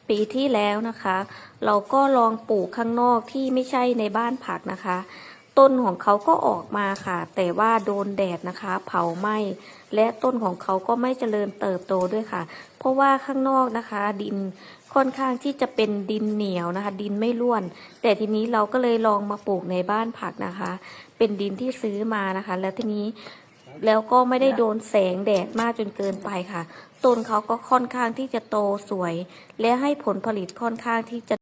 ปีที่แล้วนะคะ เราก็ลองปลูกข้างนอกที่ไม่ใช่ในบ้านผักนะคะ ต้นของเขาก็ออกมาค่ะ แต่ว่าโดนแดดนะคะ เผาไหม้และต้นของเขาก็ไม่เจริญเติบโตด้วยค่ะ เพราะว่าข้างนอกนะคะ ดินค่อนข้างที่จะเป็นดินเหนียวนะคะ ดินไม่ร่วน แต่ทีนี้เราก็เลยลองมาปลูกในบ้านผักนะคะ เป็นดินที่ซื้อมานะคะ แล้วทีนี้แล้วก็ไม่ได้โดนแสงแดดมากจนเกินไปค่ะ ต้นเขาก็ค่อนข้างที่จะโตสวย และให้ผลผลิตค่อนข้างที่จะ